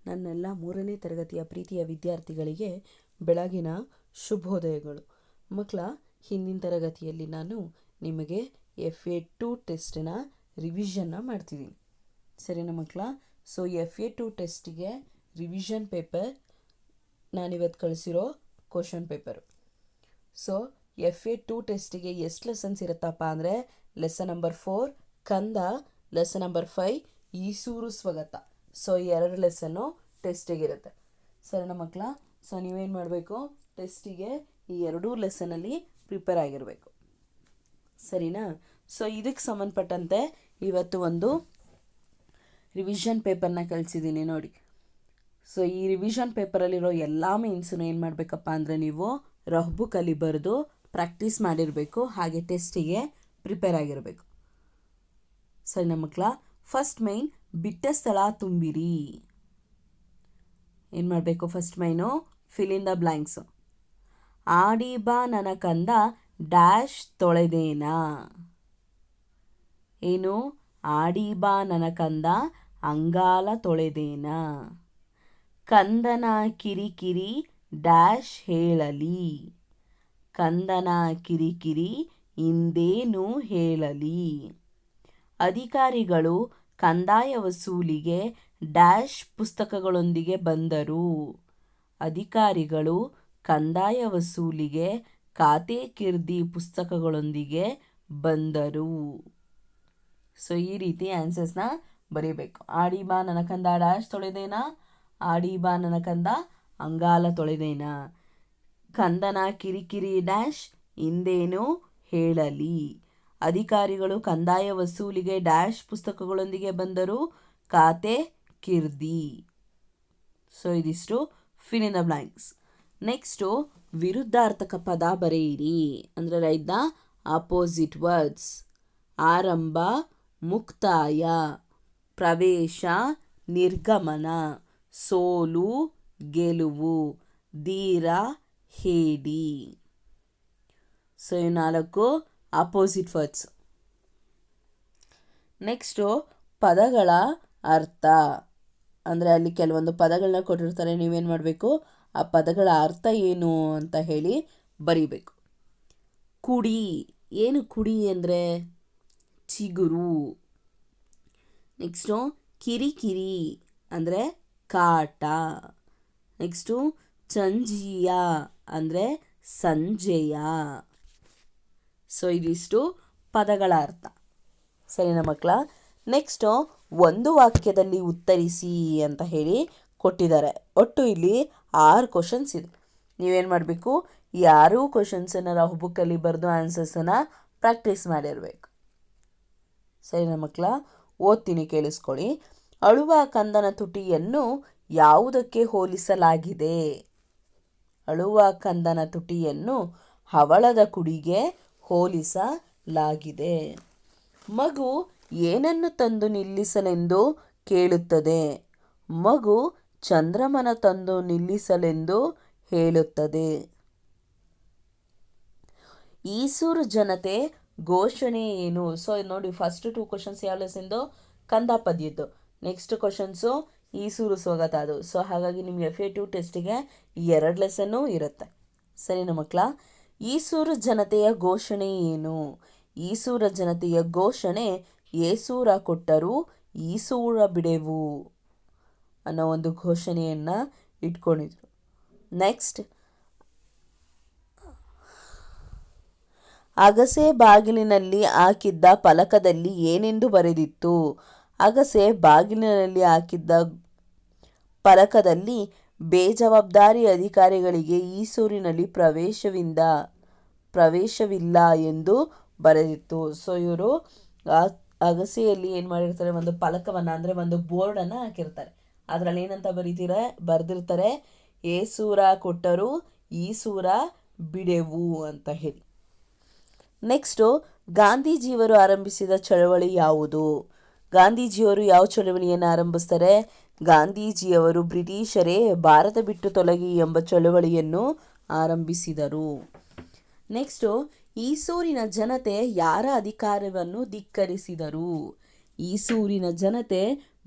ನನ್ನೆಲ್ಲ 3ನೇ ತರಗತಿಯ ಪ್ರೀತಿಯ ವಿದ್ಯಾರ್ಥಿಗಳಿಗೆ ಬೆಳಗಿನ ಶುಭೋದಯಗಳು. ಮಕ್ಕಳ, ಹಿಂದಿನ ತರಗತಿಯಲ್ಲಿ ನಾನು ನಿಮಗೆ FA2 ಟೆಸ್ಟಿನ ರಿವಿಷನ್ನ ಮಾಡ್ತಿದ್ದೀನಿ. ಸರಿನಾ ಮಕ್ಕಳ? ಸೊ FA2 ಟೆಸ್ಟಿಗೆ ರಿವಿಷನ್ ಪೇಪರ್ ನಾನಿವತ್ತು ಕಳಿಸಿರೋ ಕ್ವಶನ್ ಪೇಪರು. ಸೊ FA2 ಟೆಸ್ಟಿಗೆ ಎಷ್ಟು ಲೆಸನ್ಸ್ ಇರುತ್ತಪ್ಪ ಅಂದರೆ, ಲೆಸನ್ ನಂಬರ್ 4 ಕಂದ, ಲೆಸನ್ ನಂಬರ್ 5 ಈಸೂರು ಸ್ವಗತ. ಸೊ ಈ 2 ಲೆಸನ್ನು ಟೆಸ್ಟಿಗಿರುತ್ತೆ. ಸರಿನಾ ಮಕ್ಕಳ? ಸೊ ನೀವೇನು ಮಾಡಬೇಕು, ಟೆಸ್ಟಿಗೆ ಈ 2 ಲೆಸನಲ್ಲಿ ಪ್ರಿಪೇರ್ ಆಗಿರಬೇಕು. ಸರಿನಾ? ಸೊ ಇದಕ್ಕೆ ಸಂಬಂಧಪಟ್ಟಂತೆ ಇವತ್ತು ಒಂದು ರಿವಿಷನ್ ಪೇಪರ್ನ ಕಳಿಸಿದ್ದೀನಿ ನೋಡಿ. ಸೊ ಈ ರಿವಿಷನ್ ಪೇಪರಲ್ಲಿರೋ ಎಲ್ಲ ಮೀನ್ಸನ್ನು ಏನು ಮಾಡಬೇಕಪ್ಪ ಅಂದರೆ, ನೀವು ರಫ್ ಬುಕ್ಕಲ್ಲಿ ಬರೆದು ಪ್ರಾಕ್ಟೀಸ್ ಮಾಡಿರಬೇಕು, ಹಾಗೆ ಟೆಸ್ಟಿಗೆ ಪ್ರಿಪೇರ್ ಆಗಿರಬೇಕು. ಸರಿನಾ ಮಕ್ಕಳ? ಫಸ್ಟ್ ಮೈನ್ ಬಿಟ್ಟ ಸ್ಥಳ ತುಂಬಿರಿ. ಏನು ಮಾಡಬೇಕು? First main fill in the blanks. ಆಡಿ ಬಾ ನನ್ನ ಕಂದ ಡ್ಯಾಶ್ ತೊಳೆದೇನಾ. ಏನು? ಆಡಿ ಬಾ ನನ್ನ ಕಂದ ಅಂಗಾಲ ತೊಳೆದೇನಾ. ಕಂದನ ಕಿರಿಕಿರಿ ಡ್ಯಾಶ್ ಹೇಳಲಿ. ಕಂದನ ಕಿರಿಕಿರಿ ಇಂದೇನು ಹೇಳಲಿ. ಅಧಿಕಾರಿಗಳು ಕಂದಾಯ ವಸೂಲಿಗೆ ಡ್ಯಾಶ್ ಪುಸ್ತಕಗಳೊಂದಿಗೆ ಬಂದರು. ಅಧಿಕಾರಿಗಳು ಕಂದಾಯ ವಸೂಲಿಗೆ ಖಾತೆ ಕಿರ್ದಿ ಪುಸ್ತಕಗಳೊಂದಿಗೆ ಬಂದರು. ಸೊ ಈ ರೀತಿ ಆನ್ಸರ್ಸ್ನ ಬರೀಬೇಕು. ಆಡಿ ಬಾ ನನ್ನ ಕಂದ ಡ್ಯಾಶ್ ತೊಳೆದೇನಾ. ಆಡಿ ಬಾ ನನ್ನ ಕಂದ ಅಂಗಾಲ ತೊಳೆದೇನಾ. ಕಂದನ ಕಿರಿಕಿರಿ ಡ್ಯಾಶ್ ಇಂದೇನು ಹೇಳಲಿ. ಅಧಿಕಾರಿಗಳು ಕಂದಾಯ ವಸೂಲಿಗೆ ಡ್ಯಾಶ್ ಪುಸ್ತಕಗಳೊಂದಿಗೆ ಬಂದರು. ಖಾತೆ ಕಿರ್ದಿ. ಸೊ ಇದಿಷ್ಟು fill in the blanks. Next ವಿರುದ್ಧಾರ್ಥಕ ಪದ ಬರೆಯಿರಿ. ಅಂದರೆ ರೈಟ್ ದ ಆಪೋಸಿಟ್ ವರ್ಡ್ಸ್. ಆರಂಭ, ಮುಕ್ತಾಯ, ಪ್ರವೇಶ, ನಿರ್ಗಮನ, ಸೋಲು, ಗೆಲುವು, ಧೀರ, ಹೇಡಿ. ಸೊ ಈ 4 ಆಪೋಸಿಟ್ ವರ್ಡ್ಸ್. ನೆಕ್ಸ್ಟು ಪದಗಳ ಅರ್ಥ. ಅಂದರೆ ಅಲ್ಲಿ ಕೆಲವೊಂದು ಪದಗಳನ್ನ ಕೊಟ್ಟಿರ್ತಾರೆ, ನೀವೇನು ಮಾಡಬೇಕು, ಆ ಪದಗಳ ಅರ್ಥ ಏನು ಅಂತ ಹೇಳಿ ಬರಿಬೇಕು. ಕುಡಿ. ಏನು ಕುಡಿ ಅಂದರೆ? ಚಿಗುರು. ನೆಕ್ಸ್ಟು ಕಿರಿಕಿರಿ ಅಂದರೆ ಕಾಟ. ನೆಕ್ಸ್ಟು ಚಂಜೀಯ ಅಂದರೆ ಸಂಜೆಯ. ಸೊ ಇದಿಷ್ಟು ಪದಗಳ ಅರ್ಥ. ಸರಿನಾ ಮಕ್ಕಳ? ನೆಕ್ಸ್ಟು ಒಂದು ವಾಕ್ಯದಲ್ಲಿ ಉತ್ತರಿಸಿ ಅಂತ ಹೇಳಿ ಕೊಟ್ಟಿದ್ದಾರೆ. ಒಟ್ಟು ಇಲ್ಲಿ 6 ಕ್ವಶನ್ಸ್ ಇದೆ. ನೀವೇನು ಮಾಡಬೇಕು, ಈ 6 ಕ್ವಶನ್ಸನ್ನು ರಫ್ ಬುಕ್ಕಲ್ಲಿ ಬರೆದು ಆನ್ಸರ್ಸನ್ನು ಪ್ರಾಕ್ಟೀಸ್ ಮಾಡಿರಬೇಕು. ಸರಿನಾ ಮಕ್ಕಳ? ಓದ್ತೀನಿ, ಕೇಳಿಸ್ಕೊಳ್ಳಿ. ಅಳುವ ಕಂದನ ತುಟಿಯನ್ನು ಯಾವುದಕ್ಕೆ ಹೋಲಿಸಲಾಗಿದೆ? ಅಳುವ ಕಂದನ ತುಟಿಯನ್ನು ಹವಳದ ಕುಡಿಗೆ ಹೋಲಿಸಲಾಗಿದೆ. ಮಗು ಏನನ್ನು ತಂದು ನಿಲ್ಲಿಸಲೆಂದು ಕೇಳುತ್ತದೆ? ಮಗು ಚಂದ್ರಮನ ತಂದು ನಿಲ್ಲಿಸಲೆಂದು ಹೇಳುತ್ತದೆ. ಈಸೂರು ಜನತೆ ಘೋಷಣೆ ಏನು? ಸೊ ನೋಡಿ, ಫಸ್ಟ್ 2 ಕ್ವಶನ್ಸ್ ಯಾವ ಲೆಸನ್ದು? ಕಂದ ಪದ್ಯದ್ದು. ನೆಕ್ಸ್ಟ್ ಕ್ವಶನ್ಸು ಈಸೂರು ಸ್ವಗತ ಅದು. ಸೊ ಹಾಗಾಗಿ ನಿಮ್ಗೆ FA2 ಟೆಸ್ಟಿಗೆ 2 ಲೆಸನ್ನು ಇರುತ್ತೆ. ಸರಿನಾ ಮಕ್ಕಳ? ಈಸೂರು ಜನತೆಯ ಘೋಷಣೆ ಏನು? ಈಸೂರ ಜನತೆಯ ಘೋಷಣೆ ಏಸೂರ ಕೊಟ್ಟರು ಈಸೂರ ಬಿಡೆವು ಅನ್ನೋ ಒಂದು ಘೋಷಣೆಯನ್ನು ಇಟ್ಕೊಂಡಿದ್ರು. ನೆಕ್ಸ್ಟ್, ಅಗಸೆ ಬಾಗಿಲಿನಲ್ಲಿ ಹಾಕಿದ್ದ ಫಲಕದಲ್ಲಿ ಏನೆಂದು ಬರೆದಿತ್ತು? ಅಗಸೆ ಬಾಗಿಲಿನಲ್ಲಿ ಹಾಕಿದ್ದ ಫಲಕದಲ್ಲಿ ಬೇಜವಾಬ್ದಾರಿ ಅಧಿಕಾರಿಗಳಿಗೆ ಈಸೂರಿನಲ್ಲಿ ಪ್ರವೇಶವಿಲ್ಲ ಎಂದು ಬರೆದಿತ್ತು. ಸೊ ಇವರು ಅಗಸೆಯಲ್ಲಿ ಏನು ಮಾಡಿರ್ತಾರೆ, ಒಂದು ಫಲಕವನ್ನು ಅಂದರೆ ಒಂದು ಬೋರ್ಡನ್ನು ಹಾಕಿರ್ತಾರೆ. ಅದರಲ್ಲಿ ಏನಂತ ಬರೆದಿರ್ತಾರೆ, ಏಸೂರ ಕೊಟ್ಟರು ಈಸೂರ ಬಿಡೆವು ಅಂತ ಹೇಳಿ. ನೆಕ್ಸ್ಟು, ಗಾಂಧೀಜಿಯವರು ಆರಂಭಿಸಿದ ಚಳವಳಿ ಯಾವುದು? ಗಾಂಧೀಜಿಯವರು ಯಾವ ಚಳವಳಿಯನ್ನು ಆರಂಭಿಸ್ತಾರೆ? ಗಾಂಧೀಜಿಯವರು ಬ್ರಿಟಿಷರೇ ಭಾರತ ಬಿಟ್ಟು ತೊಲಗಿ ಎಂಬ ಚಳವಳಿಯನ್ನು ಆರಂಭಿಸಿದರು. ನೆಕ್ಸ್ಟು, ಈಸೂರಿನ ಜನತೆ ಯಾರ ಅಧಿಕಾರವನ್ನು ಧಿಕ್ಕರಿಸಿದರು? ಈಸೂರಿನ ಜನತೆ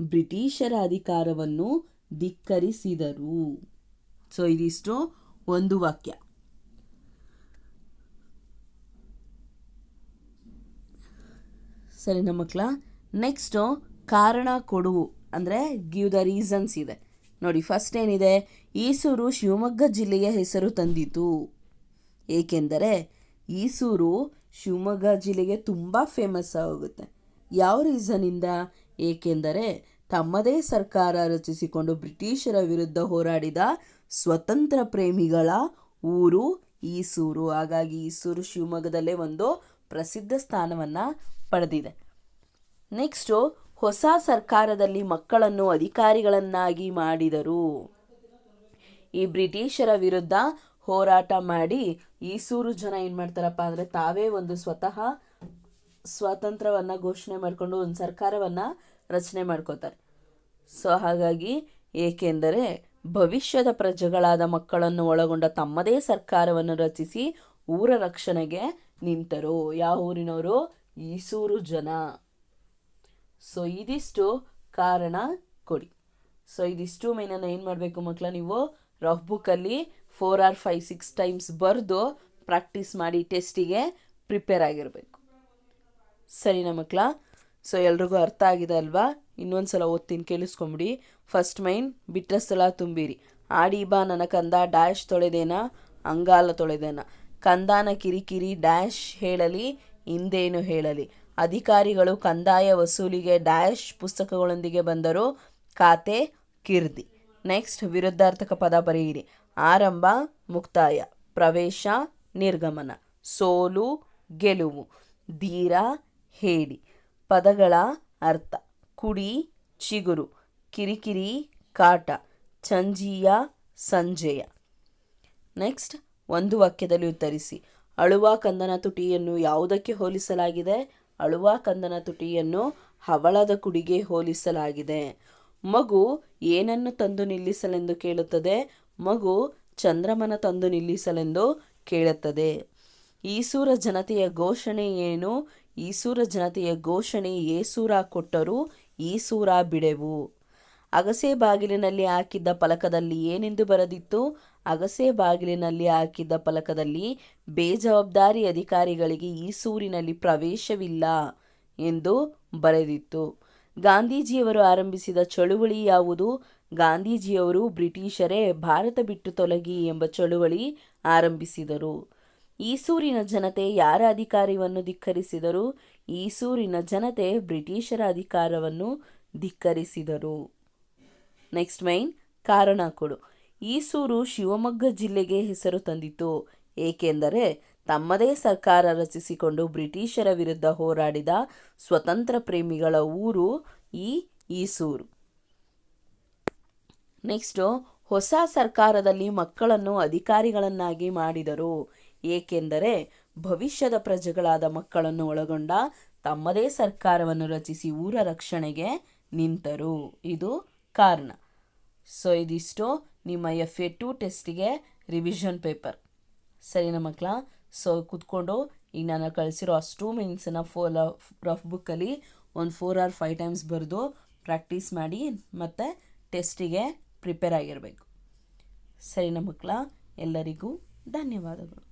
ಬ್ರಿಟಿಷರ ಅಧಿಕಾರವನ್ನು ಧಿಕ್ಕರಿಸಿದರು. ಸೊ ಇದಿಷ್ಟು ಒಂದು ವಾಕ್ಯ. ಸರಿನಾ ಮಕ್ಕಳ? ನೆಕ್ಸ್ಟು ಕಾರಣ ಕೊಡು ಅಂದರೆ ಗಿವ್ ದ ರೀಸನ್ಸ್ ಇದೆ ನೋಡಿ. ಫಸ್ಟ್ ಏನಿದೆ, ಈಸೂರು ಶಿವಮೊಗ್ಗ ಜಿಲ್ಲೆಯ ಹೆಸರು ತಂದಿತು. ಏಕೆಂದರೆ ಈಸೂರು ಶಿವಮೊಗ್ಗ ಜಿಲ್ಲೆಗೆ ತುಂಬ ಫೇಮಸ್ ಆಗುತ್ತೆ. ಯಾವ ರೀಸನ್ನಿಂದ? ಏಕೆಂದರೆ ತಮ್ಮದೇ ಸರ್ಕಾರ ರಚಿಸಿಕೊಂಡು ಬ್ರಿಟಿಷರ ವಿರುದ್ಧ ಹೋರಾಡಿದ ಸ್ವತಂತ್ರ ಪ್ರೇಮಿಗಳ ಊರು ಈಸೂರು. ಹಾಗಾಗಿ ಈಸೂರು ಶಿವಮೊಗ್ಗದಲ್ಲೇ ಒಂದು ಪ್ರಸಿದ್ಧ ಸ್ಥಾನವನ್ನು ಪಡೆದಿದೆ. ನೆಕ್ಸ್ಟು ಹೊಸ ಸರ್ಕಾರದಲ್ಲಿ ಮಕ್ಕಳನ್ನು ಅಧಿಕಾರಿಗಳನ್ನಾಗಿ ಮಾಡಿದರು. ಈ ಬ್ರಿಟಿಷರ ವಿರುದ್ಧ ಹೋರಾಟ ಮಾಡಿ ಈಸೂರು ಜನ ಏನು ಮಾಡ್ತಾರಪ್ಪ ಅಂದರೆ ತಾವೇ ಒಂದು ಸ್ವತಃ ಸ್ವಾತಂತ್ರ್ಯವನ್ನು ಘೋಷಣೆ ಮಾಡಿಕೊಂಡು ಒಂದು ಸರ್ಕಾರವನ್ನು ರಚನೆ ಮಾಡ್ಕೋತಾರೆ. ಸೊ ಹಾಗಾಗಿ ಏಕೆಂದರೆ ಭವಿಷ್ಯದ ಪ್ರಜೆಗಳಾದ ಮಕ್ಕಳನ್ನು ಒಳಗೊಂಡ ತಮ್ಮದೇ ಸರ್ಕಾರವನ್ನು ರಚಿಸಿ ಊರ ರಕ್ಷಣೆಗೆ ನಿಂತರು. ಯಾವ ಊರಿನವರು? ಈಸೂರು ಜನ. ಸೊ ಇದಿಷ್ಟು ಕಾರಣ ಕೊಡಿ. ಸೊ ಇದಿಷ್ಟು ಮೇನನ್ನು ಏನು ಮಾಡಬೇಕು ಮಕ್ಕಳ, ನೀವು ರಫ್ ಬುಕ್ಕಲ್ಲಿ 4 or 5, 6 ಟೈಮ್ಸ್ ಬರೆದು ಪ್ರಾಕ್ಟೀಸ್ ಮಾಡಿ ಟೆಸ್ಟಿಗೆ ಪ್ರಿಪೇರ್ ಆಗಿರಬೇಕು. ಸರಿನಾ ಮಕ್ಕಳ? ಸೊ ಎಲ್ರಿಗೂ ಅರ್ಥ ಆಗಿದೆ ಅಲ್ವಾ? ಇನ್ನೊಂದು ಸಲ ಓದ್ತೀನಿ, ಕೇಳಿಸ್ಕೊಂಬಿಡಿ. ಫಸ್ಟ್ ಮೈನ್, ಬಿಟ್ಟ ಸ್ಥಳ ತುಂಬಿರಿ. ಆಡಿ ಬಾ ನನ್ನ ಕಂದ ಡ್ಯಾಶ್ ತೊಳೆದೇನ ಅಂಗಾಲ ತೊಳೆದೇನ. ಕಂದಾನ ಕಿರಿಕಿರಿ ಡ್ಯಾಶ್ ಹೇಳಲಿ ಹಿಂದೇನು ಹೇಳಲಿ. ಅಧಿಕಾರಿಗಳು ಕಂದಾಯ ವಸೂಲಿಗೆ ಡ್ಯಾಶ್ ಪುಸ್ತಕಗಳೊಂದಿಗೆ ಬಂದರು ಖಾತೆ ಕಿರ್ದಿ. ನೆಕ್ಸ್ಟ್ ವಿರುದ್ಧಾರ್ಥಕ ಪದ ಬರೆಯಿರಿ. ಆರಂಭ ಮುಕ್ತಾಯ, ಪ್ರವೇಶ ನಿರ್ಗಮನ, ಸೋಲು ಗೆಲುವು, ಧೀರ ಹೇಳಿ. ಪದಗಳ ಅರ್ಥ: ಕುಡಿ ಚಿಗುರು, ಕಿರಿಕಿರಿ ಕಾಟ, ಚಂಜೀಯ ಸಂಜೆಯ. ನೆಕ್ಸ್ಟ್ ಒಂದು ವಾಕ್ಯದಲ್ಲಿ ಉತ್ತರಿಸಿ. ಅಳುವ ಕಂದನ ತುಟಿಯನ್ನು ಯಾವುದಕ್ಕೆ ಹೋಲಿಸಲಾಗಿದೆ? ಅಳುವ ಕಂದನ ತುಟಿಯನ್ನು ಹವಳದ ಕುಡಿಗೆ ಹೋಲಿಸಲಾಗಿದೆ. ಮಗು ಏನನ್ನು ತಂದು ನಿಲ್ಲಿಸಲೆಂದು ಕೇಳುತ್ತದೆ? ಮಗು ಚಂದ್ರಮನ ತಂದು ನಿಲ್ಲಿಸಲೆಂದು ಕೇಳುತ್ತದೆ. ಈಸೂರ ಜನತೆಯ ಘೋಷಣೆ ಏನು? ಈಸೂರ ಜನತೆಯ ಘೋಷಣೆ ಏಸೂರ ಕೊಟ್ಟರು ಈಸೂರ ಬಿಡೆವು. ಅಗಸೆ ಬಾಗಿಲಿನಲ್ಲಿ ಹಾಕಿದ್ದ ಫಲಕದಲ್ಲಿ ಏನೆಂದು ಬರೆದಿತ್ತು? ಅಗಸೆ ಬಾಗಿಲಿನಲ್ಲಿ ಹಾಕಿದ್ದ ಫಲಕದಲ್ಲಿ ಬೇಜವಾಬ್ದಾರಿ ಅಧಿಕಾರಿಗಳಿಗೆ ಈಸೂರಿನಲ್ಲಿ ಪ್ರವೇಶವಿಲ್ಲ ಎಂದು ಬರೆದಿತ್ತು. ಗಾಂಧೀಜಿಯವರು ಆರಂಭಿಸಿದ ಚಳುವಳಿ ಯಾವುದು? ಗಾಂಧೀಜಿಯವರು ಬ್ರಿಟಿಷರೇ ಭಾರತ ಬಿಟ್ಟು ತೊಲಗಿ ಎಂಬ ಚಳುವಳಿ ಆರಂಭಿಸಿದರು. ಈಸೂರಿನ ಜನತೆ ಯಾರ ಅಧಿಕಾರವನ್ನು ಧಿಕ್ಕರಿಸಿದರು? ಈಸೂರಿನ ಜನತೆ ಬ್ರಿಟಿಷರ ಅಧಿಕಾರವನ್ನು ಧಿಕ್ಕರಿಸಿದರು. ನೆಕ್ಸ್ಟ್ ಮೈನ್, ಕಾರಣ ಕೊಡು. ಈಸೂರು ಶಿವಮೊಗ್ಗ ಜಿಲ್ಲೆಗೆ ಹೆಸರು ತಂದಿತು ಏಕೆಂದರೆ ತಮ್ಮದೇ ಸರ್ಕಾರ ರಚಿಸಿಕೊಂಡು ಬ್ರಿಟಿಷರ ವಿರುದ್ಧ ಹೋರಾಡಿದ ಸ್ವತಂತ್ರ ಪ್ರೇಮಿಗಳ ಊರು ಈಸೂರು. ನೆಕ್ಸ್ಟು ಹೊಸ ಸರ್ಕಾರದಲ್ಲಿ ಮಕ್ಕಳನ್ನು ಅಧಿಕಾರಿಗಳನ್ನಾಗಿ ಮಾಡಿದರು ಏಕೆಂದರೆ ಭವಿಷ್ಯದ ಪ್ರಜೆಗಳಾದ ಮಕ್ಕಳನ್ನು ಒಳಗೊಂಡ ತಮ್ಮದೇ ಸರ್ಕಾರವನ್ನು ರಚಿಸಿ ಊರ ರಕ್ಷಣೆಗೆ ನಿಂತರು. ಇದು ಕಾರಣ. ಸೊ ಇದಿಷ್ಟು ನಿಮ್ಮ FA2 ಟೆಸ್ಟಿಗೆ ರಿವಿಷನ್ ಪೇಪರ್. ಸರಿನಾ ಮಕ್ಕಳ? ಸೊ ಕೂತ್ಕೊಂಡು ಈಗ ನಾನು ಕಳಿಸಿರೋ ಅಷ್ಟು ಮೀನ್ಸನ್ನು ರಫ್ ಬುಕ್ಕಲ್ಲಿ ಒಂದು 4 or 5 ಟೈಮ್ಸ್ ಬರೆದು ಪ್ರಾಕ್ಟೀಸ್ ಮಾಡಿ ಮತ್ತು ಟೆಸ್ಟಿಗೆ ಪ್ರಿಪೇರ್ ಆಗಿರಬೇಕು. ಸರಿನಾ ಮಕ್ಕಳ? ಎಲ್ಲರಿಗೂ ಧನ್ಯವಾದಗಳು.